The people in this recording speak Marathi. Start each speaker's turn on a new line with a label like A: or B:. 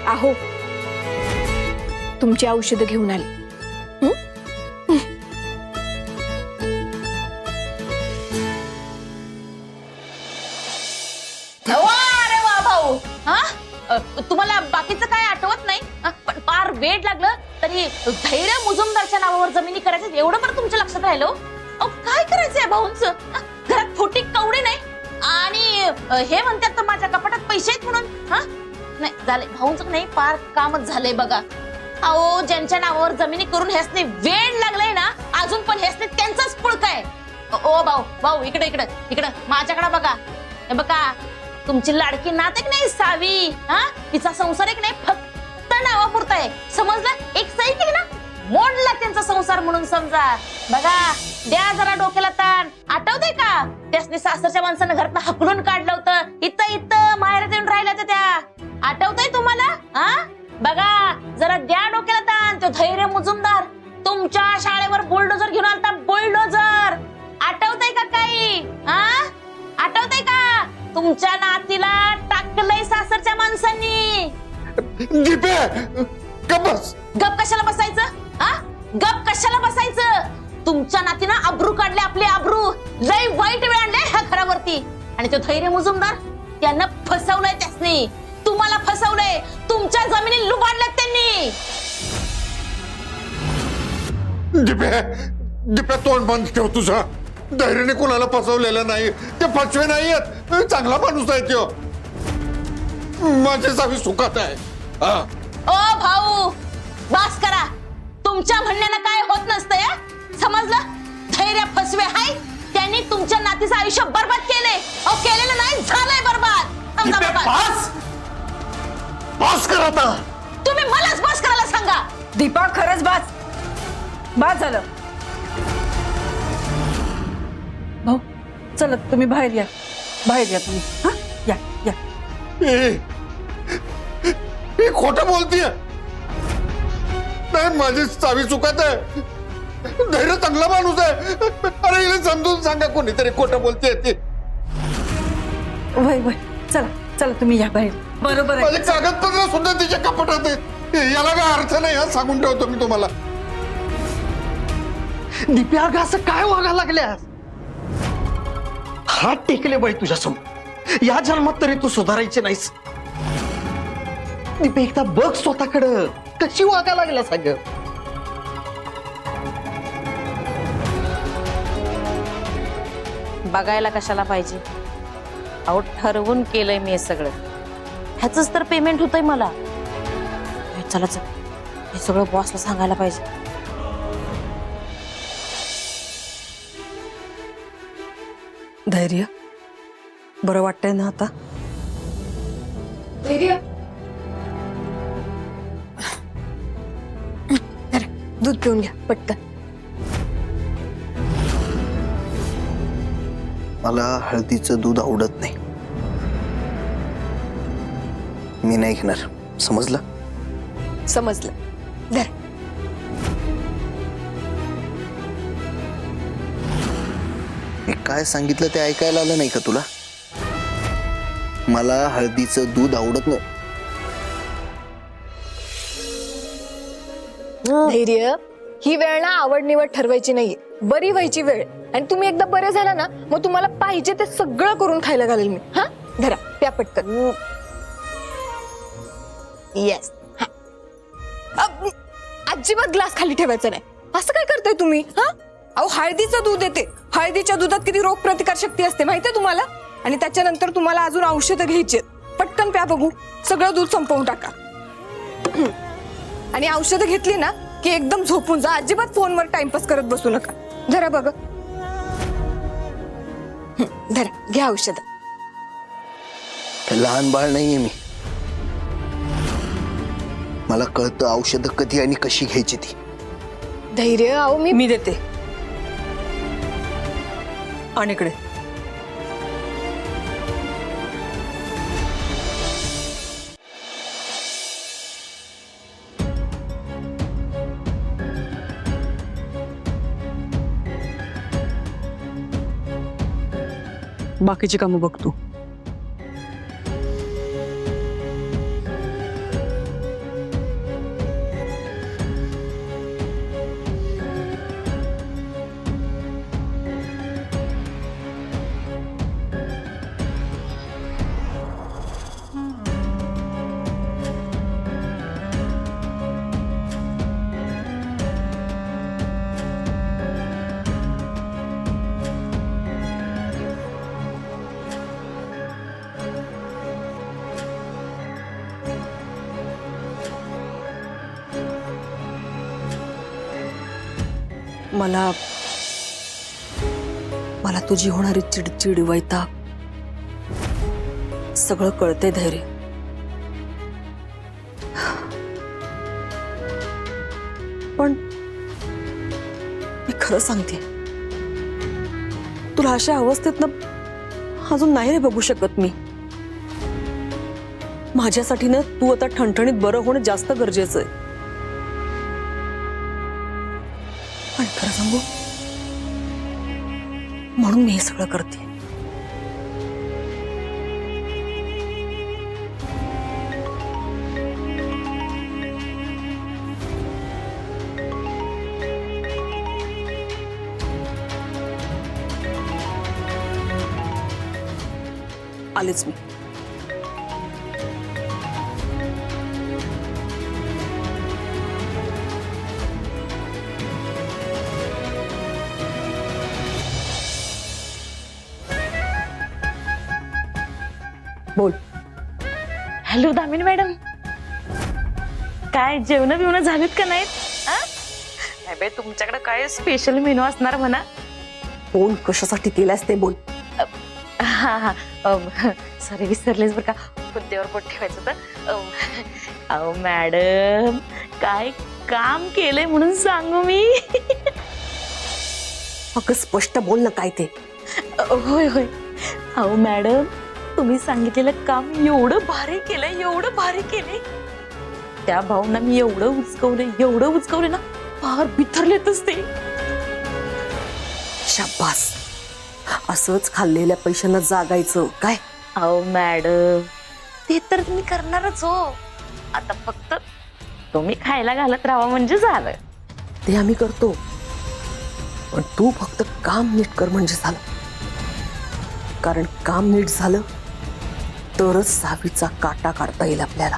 A: आहो, तुमची औषधं घेऊन आले.
B: अरे वा भाऊ, तुम्हाला बाकीचं काय आठवत नाही, पण फार वेळ लागलं तरी धैर्य मुजुमदारच्या नावावर जमिनी करायचं एवढं पण तुमच्या लक्षात राहिलं. काय करायचंय भाऊंचं? घरात खोटी कवडी नाही आणि हे म्हणतात तर माझ्या कपाटात पैसे आहेत म्हणून. नाही झालंय भाऊंचं, नाही फार कामच झालंय बघा. अहो, ज्यांच्या नावावर जमिनी करून हेसने वेळ लागलाय ना, अजून पण हेसने त्यांचाच पुळकाय. ओ भाऊ, भाऊ इकडे इकडे इकडे माझ्याकडे बघा. हे बघा, तुमची लाडकी नात एक नाही सावी, तिचा संसार एक नाही फक्त नावापुरता आहे, समजलं? एक सही केली ना, मोडला त्यांचा संसार म्हणून समजा. बघा, द्या जरा डोक्याला ताण. आठवतंय का त्यासनी सासरच्या माणसानं घरात हकलून काढलं होतं, इथं इथं माहेरात येऊन राहिल्या त्या. आठवतंय तुम्हाला? बघा, जरा द्या डोक्याला ताण. तो धैर्य मुजुमदार तुमच्या शाळेवर बुलडोजर घेऊन आलता, बुलडोजर. आठवतंय का काही? आठवतंय का? तुमच्या नातीला टाकलंय सासरच्या माणसांनी.
C: दीपे, गप बस.
B: गप कशाला बसायचं? गप कशाला बसायचं? तुमच्या नातीनं अब्रू काढले, आपले अब्रू. लय वाईट वेळ आणले ह्या घरावरती. आणि तो धैर्य मुजुमदार त्यांना फसवलंय, त्यासनी तुम्हाला फसवलंय. तुमच्या जमिनी लुबाडल्यात त्यांनी.
C: दीपे, दीपे, तोंड बंद ठेव तुझा. धैर्याने कोणाला फसवलेलं नाही, ते फसवे नाहीयेत. चांगला माणूस आहे तो. माझी सावी सुखात आहे.
B: ओ भाऊ, बास करा. तुमच्या म्हणण्यानं काय होत नसतंय, समजलं? धैर्य फसवे हाय, त्यांनी तुमच्या नातीचं आयुष्य बर्बाद केले. केलेलं नाही, झालंय बर्बाद.
C: बास, बास कर आता.
B: तुम्ही मलाच बास करायला सांगा.
A: दीपा, खरंच बास, बास झालं. भाऊ चला, तुम्ही बाहेर या, बाहेर या तुम्ही. या या.
C: हे खोटं बोलतीये. नाही, माझी सावी चुकत आहे. धैर्य चांगला माणूस आहे. अरे हिला समजून सांगा, कोणीतरी खोटं बोलतेय ती.
A: वय वय, चला चला तुम्ही या बाहेर. बरोबर आहे.
C: माझे कागदपत्र सुद्धा तिच्या कपाटात आहेत. याला काय अर्थ नाही, सांगून ठेवतो मी तुम्हाला.
D: दिप्या, अगं असं काय वागायला लागल्यास? हात टेकले बाई तुझ्या समोर. या जन्मात तरी तू सुधारायची नाहीस. दिप्या, एकदा बघ स्वतःकडं, कशी वागायला लागल्या सगळं.
B: बघायला कशाला पाहिजे? अहो, ठरवून केलंय मी हे सगळं. ह्याच तर पेमेंट होतंय मला. चला चला, हे सगळं बॉसला सांगायला पाहिजे.
A: धैर्य, बरं वाटतंय ना आता? धैर्य, दूध पिऊन घ्या पटकन.
D: मला हळदीचं दूध आवडत नाही. मी नाही घेणार, समजलं?
A: समजलं. धर.
D: मी काय सांगितलं ते ऐकायला आलं नाही का तुला? मला हळदीचं दूध आवडत नाही.
A: धैर्य, ही वेळ ना आवड निवड ठरवायची नाहीये, बरी व्हायची वेळ. आणि तुम्ही एकदा बरे झाला ना, मग तुम्हाला पाहिजे ते सगळं करून खायला घालेल मी. धरा, प्या पटकन. येस. अजिबात ग्लास खाली ठेवायचा नाही. असं काय करताय तुम्ही? अहो, हळदीचं दूध येते. हळदीच्या दुधात किती रोग प्रतिकार शक्ती असते माहितीये तुम्हाला? आणि त्याच्यानंतर तुम्हाला अजून औषधं घ्यायची. पटकन प्या बघू, सगळं दूध संपवून टाका. आणि औषधं घेतली ना की एकदम झोपून जा. अजिबात फोनवर टाइमपास करत बसू नका. धरा बघ, धरा, घ्या औषध.
D: लहान बाळ नाहीये मी. मला कळतं औषधं कधी आणि कशी घ्यायची ती.
A: धैर्य, अहो मी देते. आणि इकडे बाकीची कामं बघ तू. मला मला तुझी होणारी चिडचिड वैताग सगळं कळते धैर्य. पण मी खरं सांगते, तुला अशा अवस्थेत अजून नाही रे बघू शकत मी. माझ्यासाठी ना तू आता ठणठणीत बरं होणं जास्त गरजेचं आहे. आणि खरं सांगू, म्हणून मी हे सगळं करते. आलेच मी. बोल.
B: हॅलो दामिनी मॅडम, काय जेवण बिवणं झालीत का नाहीत? नाही बाई, तुमच्याकडे काय स्पेशल मेनू असणार म्हणा.
A: फोन कशासाठी केलास ते बोल.
B: हा हा सॉरी, विसरलेच बरं का, मुद्द्यावर पोट ठेवायचं तर. अहो मॅडम, काय काम केलंय म्हणून सांगू मी.
A: अगं स्पष्ट बोल ना काय ते.
B: होय होय. अहो मॅडम, तुम्ही सांगितलेलं काम एवढं भारी केलंय, एवढं भारी केलंय. त्या भाऊंना मी एवढं उचकवले ना, फार बिथरलेतच ते.
A: शाबास, असंच खाल्लेल्या पैशांना जागायचं काय.
B: अहो मॅडम, ते तर तुम्ही करणारच हो. आता फक्त तुम्ही खायला घालत राहा म्हणजे झालं.
A: ते आम्ही करतो, पण तू फक्त काम नीट कर म्हणजे झालं. कारण काम नीट झालं तरच सावीचा काटा काढता येईल आपल्याला.